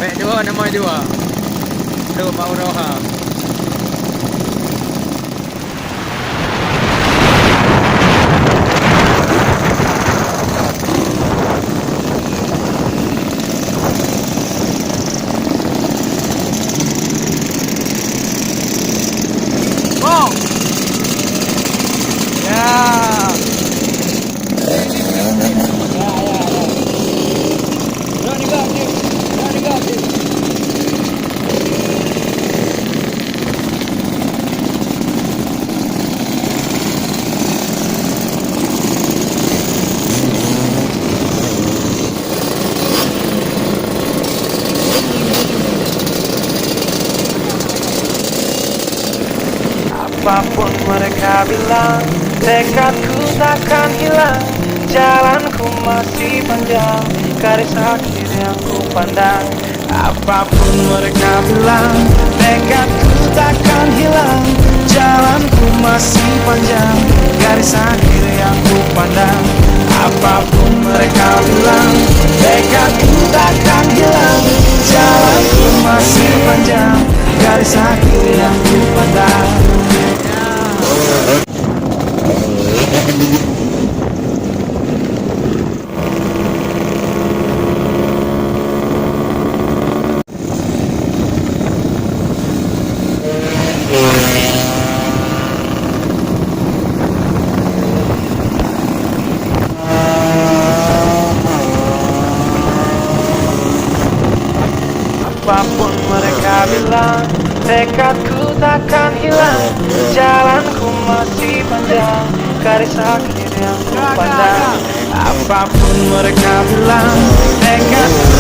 dua nama dua. Dua Pak Uroha. Oh. Ya. Apapun mereka bilang, tekadku takkan hilang. Jalanku masih panjang, garis akhir yang ku pandang. Apapun mereka bilang, tekadku takkan hilang. Jalanku masih panjang, garis akhir yang ku pandang. Apapun mereka bilang, tekadku takkan hilang. Jalanku masih panjang, garis akhir yang ku pandang. Apapun mereka bilang, tekadku takkan hilang. Jalanku masih panjang, garis akhir yang ku pandang. Apapun mereka bilang, tekadku